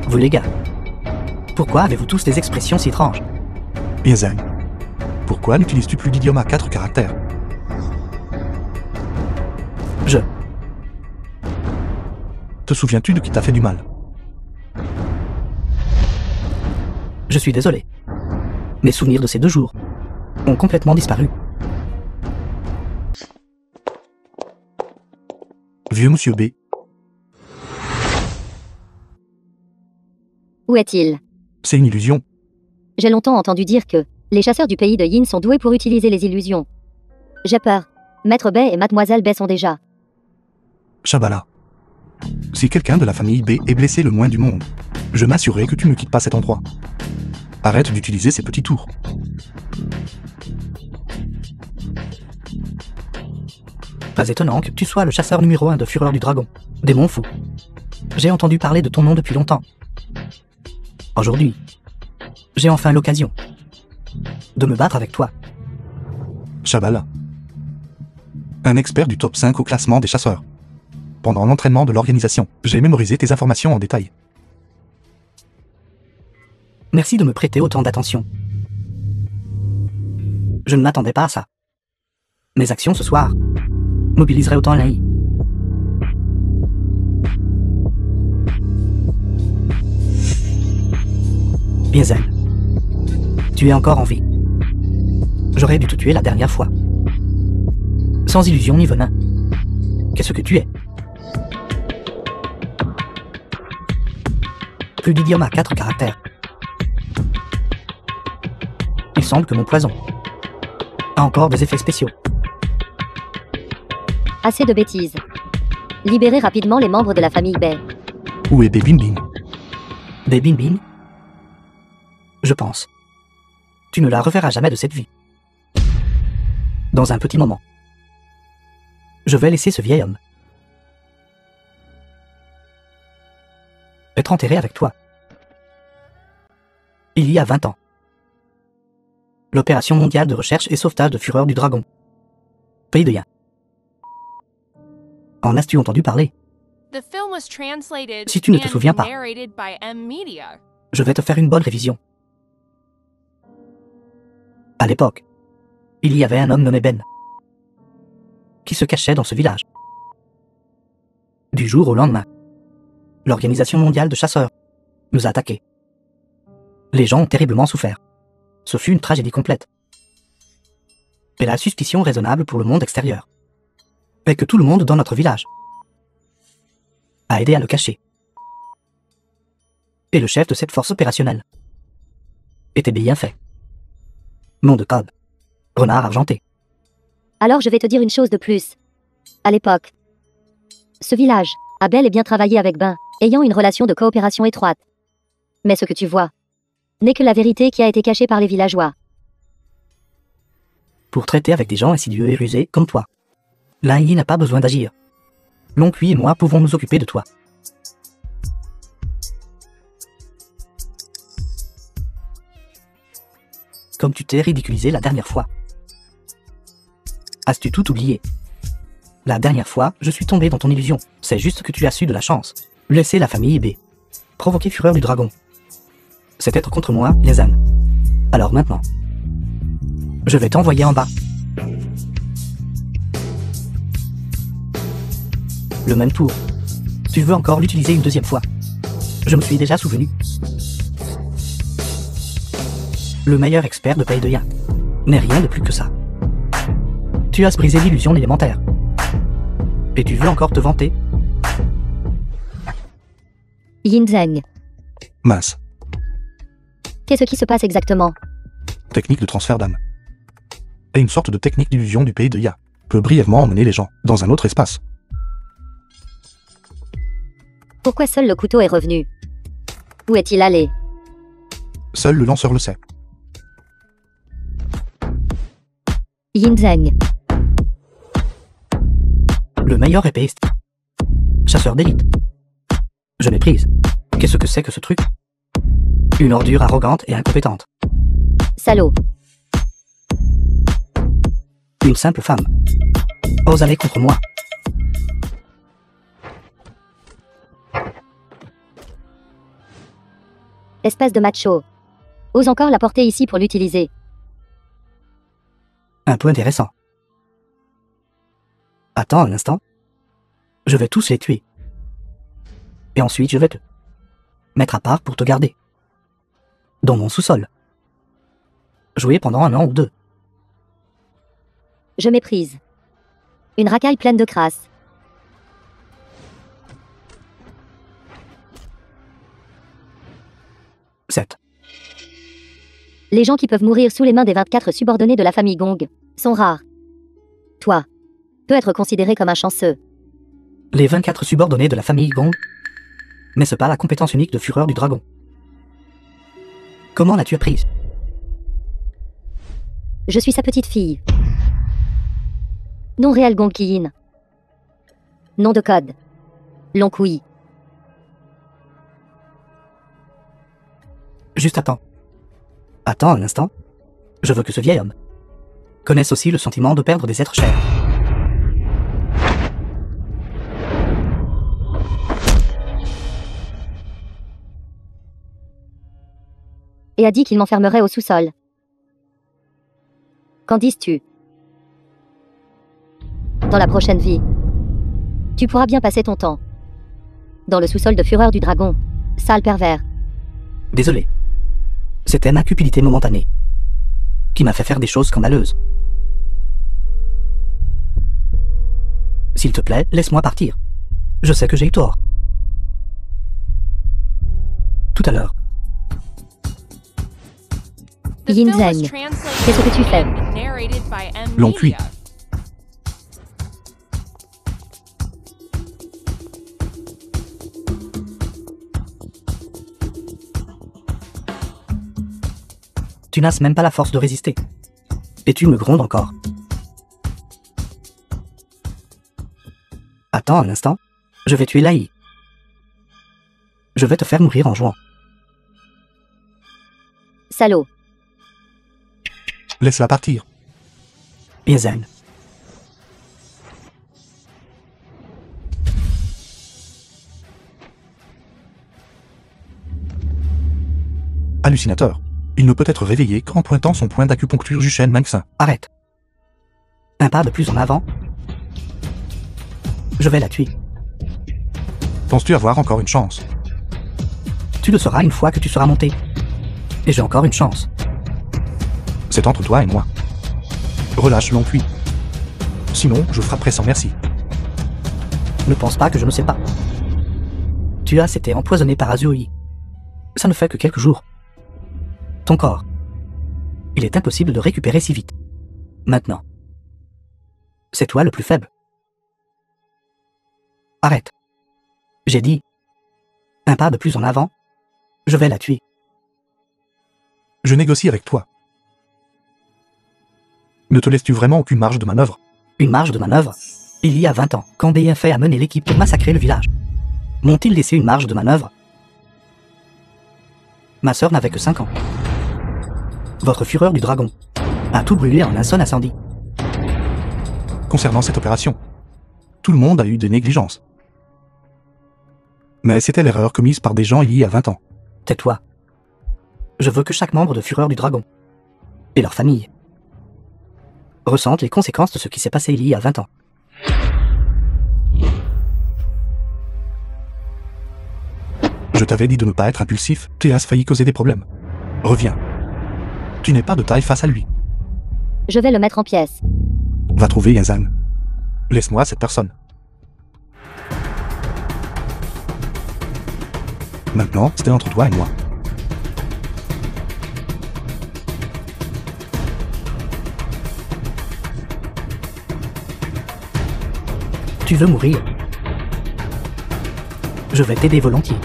Vous les gars, pourquoi avez-vous tous des expressions si étranges? Yinzhen, pourquoi n'utilises-tu plus d'idiome à 4 caractères? Te souviens-tu de qui t'a fait du mal? Je suis désolé. Mes souvenirs de ces 2 jours ont complètement disparu. Vieux monsieur B. Où est-il? C'est une illusion. J'ai longtemps entendu dire que les chasseurs du pays de Yin sont doués pour utiliser les illusions. J'ai peur. Maître Bay et Mademoiselle Bay sont déjà. Shabala. Si quelqu'un de la famille B est blessé le moins du monde, je m'assurerai que tu ne quittes pas cet endroit. Arrête d'utiliser ces petits tours. Pas étonnant que tu sois le chasseur numéro 1 de Fureur du Dragon, démon fou. J'ai entendu parler de ton nom depuis longtemps. Aujourd'hui, j'ai enfin l'occasion de me battre avec toi. Shabala. Un expert du top 5 au classement des chasseurs. Pendant l'entraînement de l'organisation, j'ai mémorisé tes informations en détail. Merci de me prêter autant d'attention. Je ne m'attendais pas à ça. Mes actions ce soir mobiliseraient autant Lin Yi. Yinzhen, tu es encore en vie. J'aurais dû te tuer la dernière fois. Sans illusion ni venin. Qu'est-ce que tu es? Plus d'idiome à 4 caractères. Il semble que mon poison a encore des effets spéciaux. Assez de bêtises. Libérez rapidement les membres de la famille Bay. Où est Bin Bin? Des Bin Bin? Je pense. Tu ne la reverras jamais de cette vie. Dans un petit moment. Je vais laisser ce vieil homme être enterré avec toi. Il y a 20 ans. L'opération mondiale de recherche et sauvetage de Fureur du Dragon. Pays de Yin. En as-tu entendu parler? Si tu ne te souviens pas, Je vais te faire une bonne révision. À l'époque, il y avait un homme nommé Ben, qui se cachait dans ce village. Du jour au lendemain, l'Organisation mondiale de chasseurs nous a attaqués. Les gens ont terriblement souffert. Ce fut une tragédie complète. Et la suspicion raisonnable pour le monde extérieur est que tout le monde dans notre village a aidé à le cacher. Et le chef de cette force opérationnelle était bien fait. Nom de code, Renard Argenté. Alors je vais te dire une chose de plus. À l'époque, ce village a bel et bien travaillé avec Ben, ayant une relation de coopération étroite. Mais ce que tu vois n'est que la vérité qui a été cachée par les villageois. Pour traiter avec des gens insidieux et rusés comme toi, l'AI n'a pas besoin d'agir. L'Oncle et moi pouvons nous occuper de toi. Comme tu t'es ridiculisé la dernière fois. As-tu tout oublié? La dernière fois, je suis tombé dans ton illusion. C'est juste que tu as su de la chance. Laisser la famille B. Provoquer Fureur du Dragon. C'est être contre moi, les ânes. Alors maintenant, je vais t'envoyer en bas. Le même tour. Tu veux encore l'utiliser une deuxième fois? Je me suis déjà souvenu. Le meilleur expert de Pays de Yin n'est rien de plus que ça. Tu as brisé l'illusion élémentaire. Et tu veux encore te vanter? Yin Zheng, Mince. qu'est-ce qui se passe exactement? Technique de transfert d'âme. Et une sorte de technique d'illusion du pays de Ya peut brièvement emmener les gens dans un autre espace. Pourquoi seul le couteau est revenu? Où est-il allé? Seul le lanceur le sait. Yin Zheng, Le meilleur épéiste. Chasseur d'élite. Je méprise. Qu'est-ce que c'est que ce truc? Une ordure arrogante et incompétente. salaud, Une simple femme. Ose aller contre moi. espèce de macho. Ose encore la porter ici pour l'utiliser. Un peu intéressant. Attends un instant. Je vais tous les tuer. Et ensuite je vais te mettre à part pour te garder. Dans mon sous-sol. Jouer pendant 1 an ou 2. Je méprise. Une racaille pleine de crasse. Sept. Les gens qui peuvent mourir sous les mains des 24 subordonnés de la famille Gong sont rares. Toi, peux être considéré comme un chanceux. Les 24 subordonnés de la famille Gong. N'est-ce pas la compétence unique de Fureur du Dragon? Comment l'as-tu apprise? Je suis sa petite fille. Nom réel Gong Kiyin. Nom de code. Long Kui. Juste attends. Attends un instant. Je veux que ce vieil homme connaisse aussi le sentiment de perdre des êtres chers. Et a dit qu'il m'enfermerait au sous-sol. Qu'en dises-tu? Dans la prochaine vie, tu pourras bien passer ton temps dans le sous-sol de Fureur du Dragon, sale pervers. Désolé. C'était ma cupidité momentanée qui m'a fait faire des choses scandaleuses. S'il te plaît, laisse-moi partir. Je sais que j'ai eu tort. Tout à l'heure. Yin Zheng, qu'est-ce que tu fais? Long Kui. Tu n'as même pas la force de résister. Et tu me grondes encore. Attends un instant. Je vais tuer Lai. Je vais te faire mourir en jouant. Salaud. Laisse-la partir. Yezen. Hallucinateur. Il ne peut être réveillé qu'en pointant son point d'acupuncture Jushen Mengsin. Arrête. Un pas de plus en avant. Je vais la tuer. Penses-tu avoir encore une chance? Tu le sauras une fois que tu seras monté. Et j'ai encore une chance. C'est entre toi et moi. Relâche l'enfuit. Sinon, je frapperai sans merci. Ne pense pas que je ne sais pas. Tu as été empoisonné par Azuoi. Ça ne fait que quelques jours. Ton corps. Il est impossible de récupérer si vite. Maintenant. C'est toi le plus faible. Arrête. J'ai dit. Un pas de plus en avant. Je vais la tuer. Je négocie avec toi. Ne te laisses-tu vraiment aucune marge de manœuvre? Une marge de manœuvre? Il y a 20 ans, quand BF a mené l'équipe pour massacrer le village. M'ont-ils laissé une marge de manœuvre? Ma sœur n'avait que 5 ans. Votre fureur du dragon a tout brûlé en un seul incendie. Concernant cette opération, tout le monde a eu des négligences. Mais c'était l'erreur commise par des gens il y a 20 ans. Tais-toi. Je veux que chaque membre de Fureur du Dragon et leur famille ressentent les conséquences de ce qui s'est passé il y a 20 ans. Je t'avais dit de ne pas être impulsif, tu as failli causer des problèmes. Reviens. Tu n'es pas de taille face à lui. Je vais le mettre en pièces. Va trouver Yazan. Laisse-moi cette personne. Maintenant, c'était entre toi et moi. Tu veux mourir? Je vais t'aider volontiers.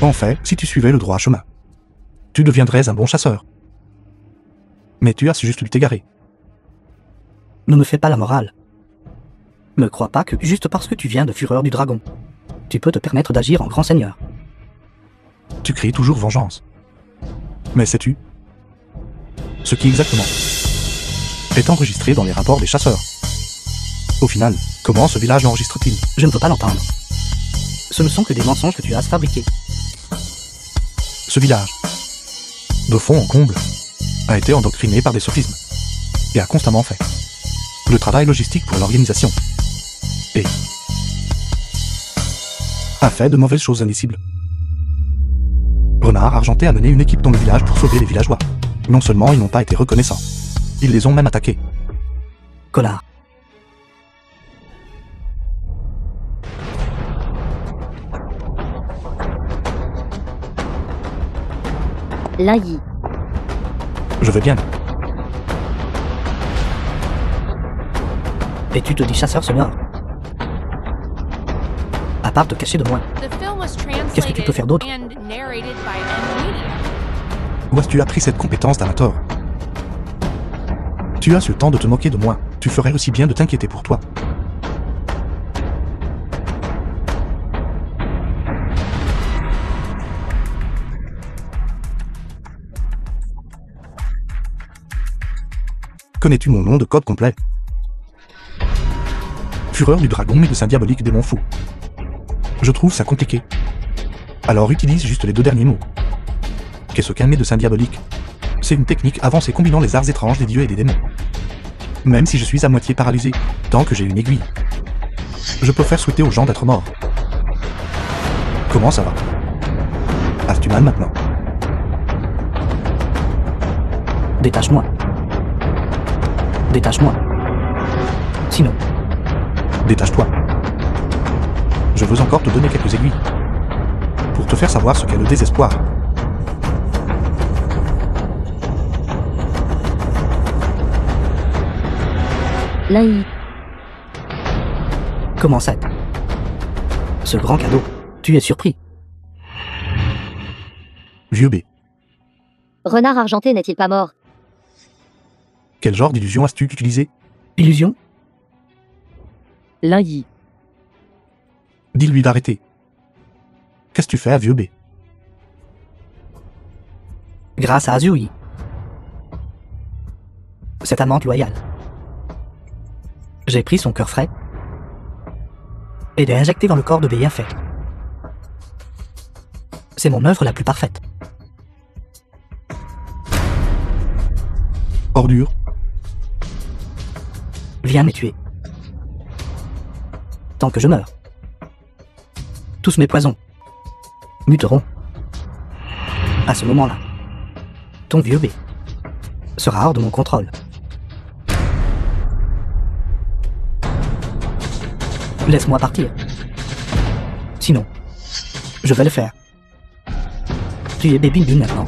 En fait, si tu suivais le droit chemin, tu deviendrais un bon chasseur. Mais tu as juste t'égarer. Ne me fais pas la morale. Ne crois pas que juste parce que tu viens de Fureur du Dragon, tu peux te permettre d'agir en grand seigneur. Tu cries toujours vengeance. Mais sais-tu ce qui exactement est enregistré dans les rapports des chasseurs? Au final, comment ce village enregistre-t-il? Je ne veux pas l'entendre. Ce ne sont que des mensonges que tu as fabriqués. Ce village, de fond en comble, a été endoctriné par des sophismes et a constamment fait le travail logistique pour l'organisation et a fait de mauvaises choses indicibles. Renard Argenté a mené une équipe dans le village pour sauver les villageois. Non seulement ils n'ont pas été reconnaissants, ils les ont même attaqués. Connard. Lai. Je vais bien. Et tu te dis chasseur senior. À part te cacher de moi. Qu'est-ce que tu peux faire d'autre? Où as-tu appris cette compétence d'amateur? Tu as ce temps de te moquer de moi. Tu ferais aussi bien de t'inquiéter pour toi. Connais-tu mon nom de code complet? Fureur du dragon, médecin diabolique, démon fou. Je trouve ça compliqué. Alors utilise juste les 2 derniers mots. Qu'est-ce qu'un médecin diabolique? C'est une technique avancée combinant les arts étranges des dieux et des démons. Même si je suis à moitié paralysé, tant que j'ai une aiguille, je peux faire souhaiter aux gens d'être morts. Comment ça va? As-tu mal maintenant? Détache-moi. Détache-moi. Sinon. Détache-toi. Je veux encore te donner quelques aiguilles. Pour te faire savoir ce qu'est le désespoir. Lai. Comment ça? Ce grand cadeau. Tu es surpris. Vieux B. Renard Argenté n'est-il pas mort? Quel genre d'illusion as-tu utilisé? Illusion? Lai. Dis-lui d'arrêter. Qu'est-ce que tu fais à vieux B? Grâce à Azuri. Cette amante loyale. J'ai pris son cœur frais et l'ai injecté dans le corps de Bienfait. C'est mon œuvre la plus parfaite. Ordure. Viens me tuer. Tant que je meurs. Tous mes poisons muteront. À ce moment-là, ton vieux B sera hors de mon contrôle. Laisse-moi partir. Sinon, je vais le faire. Tu es Baby Bin maintenant.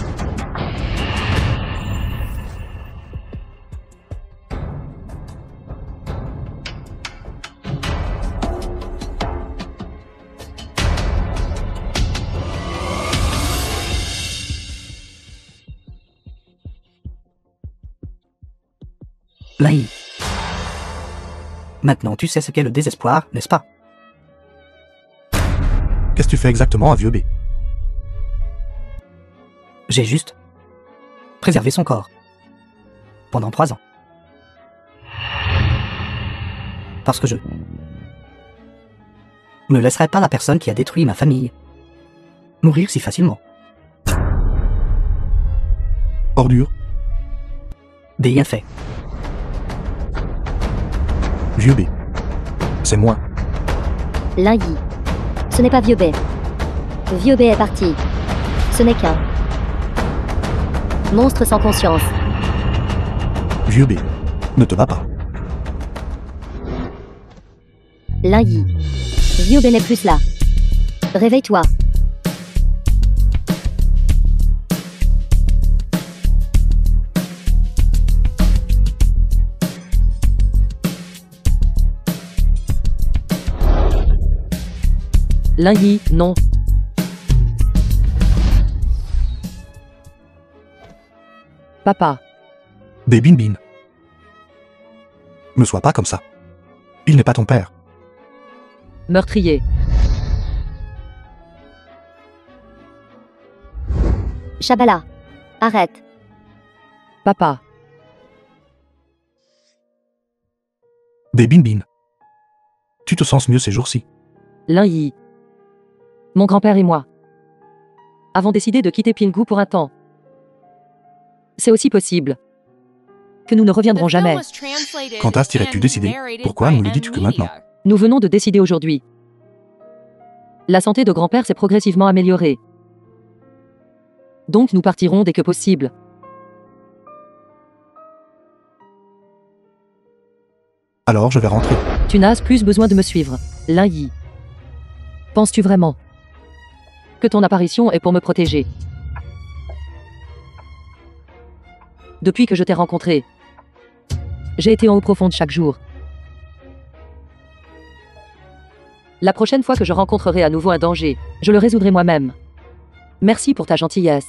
Laï. Maintenant, tu sais ce qu'est le désespoir, n'est-ce pas? Qu'est-ce que tu fais exactement à vieux B? J'ai juste préservé son corps. Pendant 3 ans. Parce que je ne laisserai pas la personne qui a détruit ma famille mourir si facilement. Ordure. Bien fait. Vieux B. C'est moi. Lingy. Ce n'est pas Vieux B. Vieux B est parti. Ce n'est qu'un monstre sans conscience. Vieux B. Ne te bats pas. Lingy. Vieux B n'est plus là. Réveille-toi. Lingy, non. Papa. Des Bin Bin. Ne sois pas comme ça. Il n'est pas ton père. Meurtrier. Shabala. Arrête. Papa. Des Bin Bin. Tu te sens mieux ces jours-ci. Lingy. Mon grand-père et moi avons décidé de quitter Pingu pour un temps. C'est aussi possible que nous ne reviendrons jamais. Quand as-tu décidé? Pourquoi nous le dis-tu que maintenant? Nous venons de décider aujourd'hui. La santé de grand-père s'est progressivement améliorée. Donc nous partirons dès que possible. Alors je vais rentrer. Tu n'as plus besoin de me suivre, Lingy. Penses-tu vraiment que ton apparition est pour me protéger? Depuis que je t'ai rencontré, j'ai été en eau profonde chaque jour. La prochaine fois que je rencontrerai à nouveau un danger, je le résoudrai moi-même. Merci pour ta gentillesse.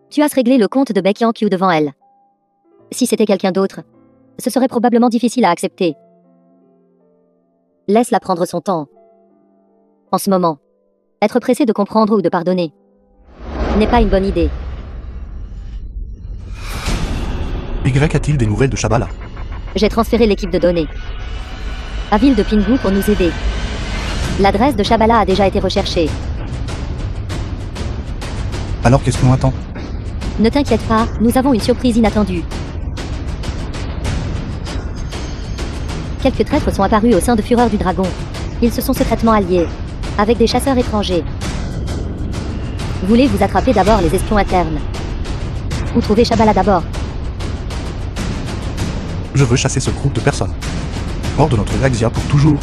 Tu as réglé le compte de Baekhyun-kyu devant elle. Si c'était quelqu'un d'autre, ce serait probablement difficile à accepter. Laisse-la prendre son temps. En ce moment, être pressé de comprendre ou de pardonner n'est pas une bonne idée. Y a-t-il des nouvelles de Shabala? J'ai transféré l'équipe de données à Ville de Pingu pour nous aider. L'adresse de Shabala a déjà été recherchée. Alors qu'est-ce qu'on attend? Ne t'inquiète pas, nous avons une surprise inattendue. Quelques traîtres sont apparus au sein de Fureur du Dragon. Ils se sont secrètement alliés avec des chasseurs étrangers. Voulez-vous attraper d'abord les espions internes ou trouver Shabala d'abord? Je veux chasser ce groupe de personnes hors de notre Galaxia pour toujours.